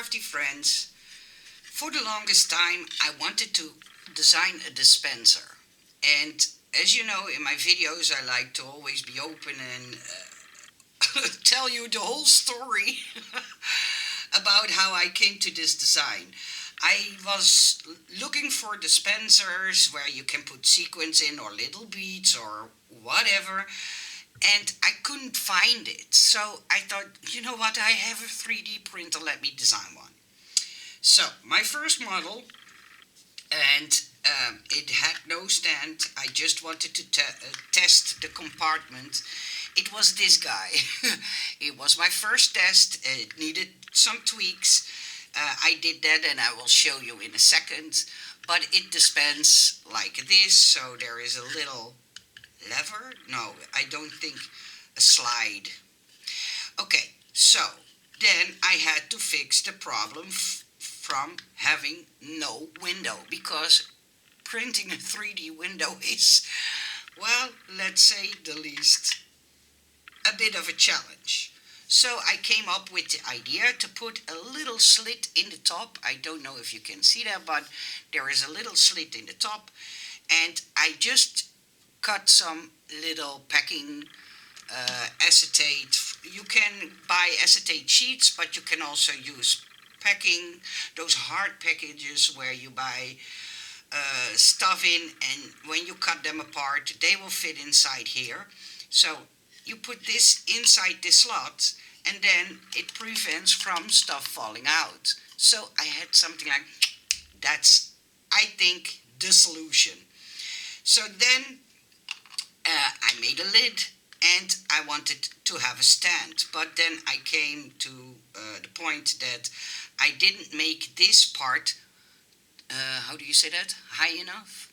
crafty friends. For the longest time, I wanted to design a dispenser. And as you know, in my videos, I like to always be open and tell you the whole story about how I came to this design. I was looking for dispensers where you can put sequins in or little beads or whatever, and I couldn't find it. So I thought, you know what, I have a 3D printer, let me design one. So my first model, and it had no stand. I just wanted to test the compartment. It was this guy. It was my first test. It needed some tweaks. I did that, and I will show you in a second. But it dispenses like this. So there is a little lever. No, I don't think a slide. Okay, so then I had to fix the problem from having no window, because printing a 3D window is, well, let's say the least, a bit of a challenge. So I came up with the idea to put a little slit in the top. I don't know if you can see that, but there is a little slit in the top, and I just cut some little packing acetate. You can buy acetate sheets, but you can also use packing, those hard packages where you buy stuff in, and when you cut them apart, they will fit inside here. So you put this inside this slot, and then it prevents from stuff falling out. So I had something like, that's, I think, the solution. So then I made a lid, and I wanted to have a stand, but then I came to the point that I didn't make this part, how do you say that? High enough?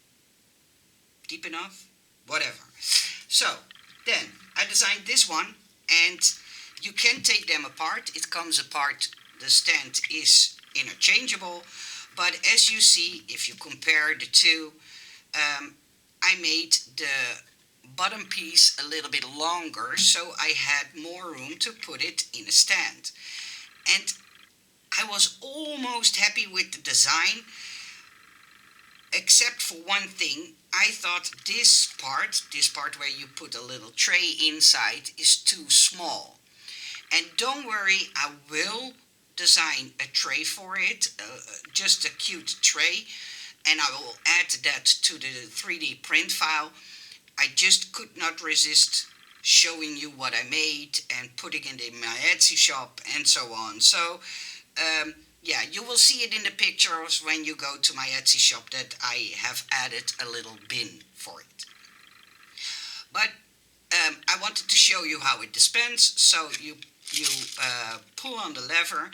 Deep enough? Whatever. So, then I designed this one, and you can take them apart. It comes apart. The stand is interchangeable, but as you see, if you compare the two, I made the bottom piece a little bit longer, so I had more room to put it in a stand. And I was almost happy with the design, except for one thing. I thought this part where you put a little tray inside, is too small. And don't worry, I will design a tray for it, just a cute tray, and I will add that to the 3D print file. I just could not resist showing you what I made and putting it in my Etsy shop and so on. So yeah, you will see it in the pictures when you go to my Etsy shop that I have added a little bin for it. But I wanted to show you how it dispenses. So you pull on the lever,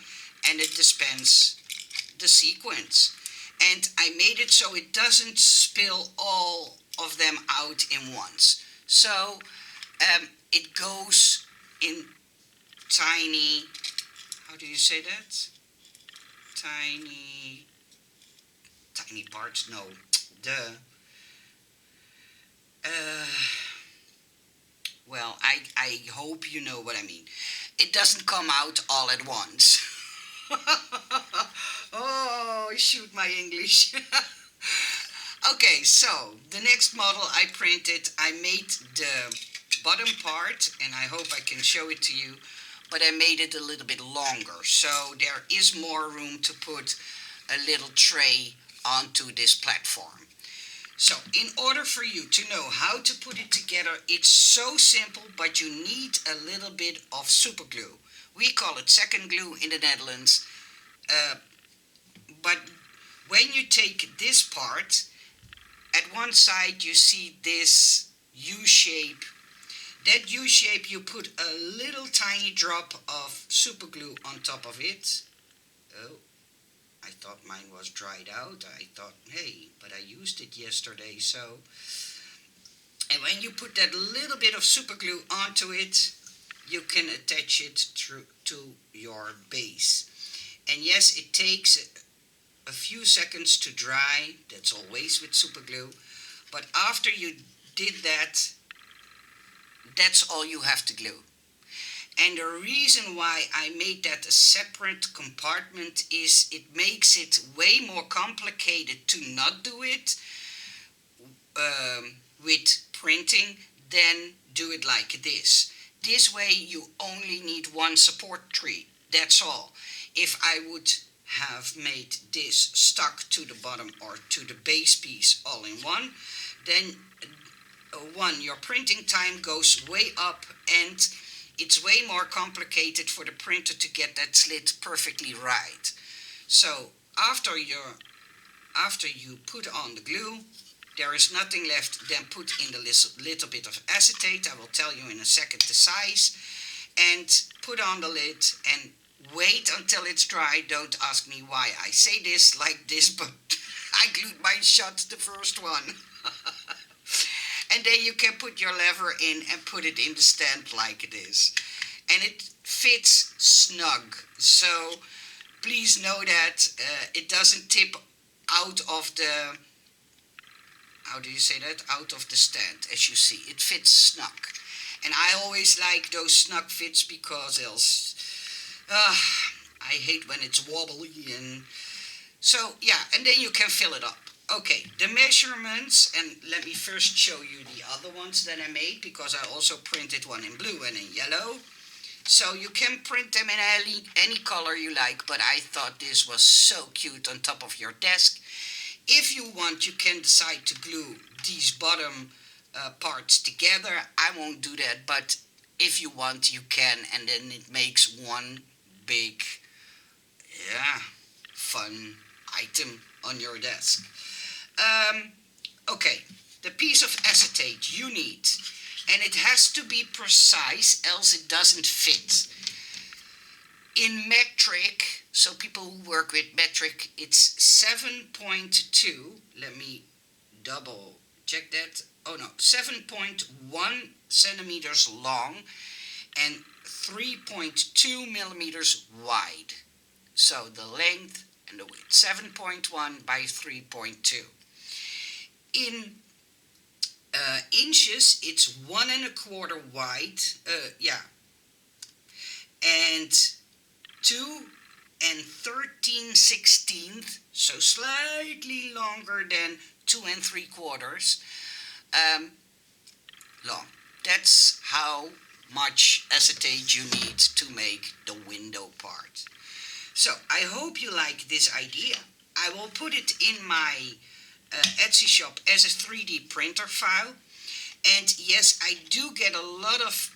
and it dispenses the sequins. And I made it so it doesn't spill all of them out in once. So it goes in tiny, how do you say that? Tiny parts, no, well, I hope you know what I mean. It doesn't come out all at once. Oh, shoot my English. Okay, so the next model I printed, I made the bottom part, and I hope I can show it to you, but I made it a little bit longer, so there is more room to put a little tray onto this platform. So in order for you to know how to put it together, it's so simple, but you need a little bit of super glue. We call it second glue in the Netherlands, but when you take this part, at one side you see this U-shape. That U-shape, you put a little tiny drop of super glue on top of it. Oh, I thought mine was dried out. I thought, hey, but I used it yesterday, so. And when you put that little bit of super glue onto it, you can attach it to your base. And yes, it takes a few seconds to dry. That's always with super glue. But after you did that, that's all you have to glue. And the reason why I made that a separate compartment is it makes it way more complicated to not do it with printing than do it like this. This way you only need one support tree. That's all. If I would have made this stuck to the bottom or to the base piece all in one, then your printing time goes way up, and it's way more complicated for the printer to get that slit perfectly right. So after you put on the glue, there is nothing left than put in the little bit of acetate. I will tell you in a second the size. And put on the lid and wait until it's dry. Don't ask me why I say this like this, but I glued mine shut the first one. And then you can put your lever in and put it in the stand like it is. And it fits snug. So please know that it doesn't tip out of the, how do you say that? Out of the stand, as you see. It fits snug. And I always like those snug fits because else I hate when it's wobbly. And so yeah, and then you can fill it up. Okay, the measurements, and let me first show you the other ones that I made, because I also printed one in blue and in yellow. So you can print them in any color you like, but I thought this was so cute on top of your desk. If you want, you can decide to glue these bottom parts together. I won't do that, but if you want, you can, and then it makes one big, fun item on your desk. Okay, the piece of acetate you need, and it has to be precise, else it doesn't fit. In metric, so people who work with metric, it's 7.2. Let me double check that. Oh no, 7.1 centimeters long and 3.2 millimeters wide. So the length and the width, 7.1 by 3.2. In inches, it's 1.25 wide, and 2 13/16, so slightly longer than 2 3/4 long. That's how much acetate you need to make the window part. So I hope you like this idea. I will put it in my Etsy shop as a 3D printer file. And yes, I do get a lot of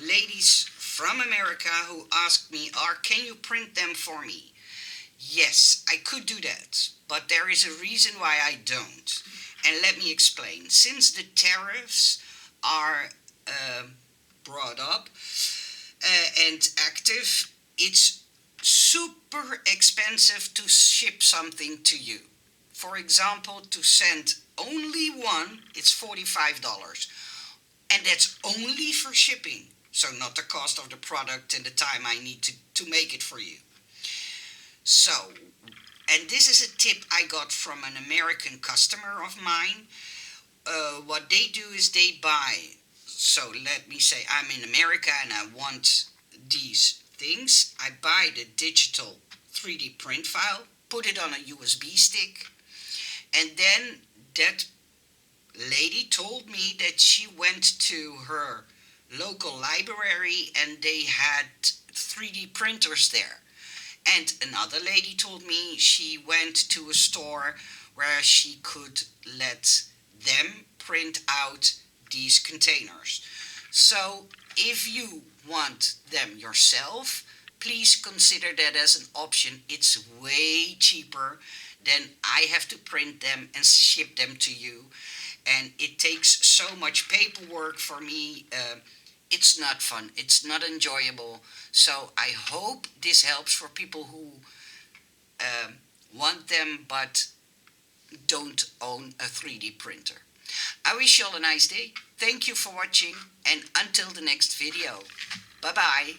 ladies from America who ask me, can you print them for me? Yes, I could do that, but there is a reason why I don't. And let me explain. Since the tariffs are brought up and active, it's super expensive to ship something to you. For example, to send only one, it's $45. And that's only for shipping. So not the cost of the product and the time I need to make it for you. So, and this is a tip I got from an American customer of mine. What they do is they buy, so let me say I'm in America and I want these things. I buy the digital 3D print file, put it on a USB stick, and then that lady told me that she went to her local library and they had 3D printers there. And another lady told me she went to a store where she could let them print out these containers. So if you want them yourself, please consider that as an option. It's way cheaper than I have to print them and ship them to you. And it takes so much paperwork for me. It's not fun. It's not enjoyable. So I hope this helps for people who want them but don't own a 3D printer. I wish you all a nice day. Thank you for watching, and until the next video. Bye-bye.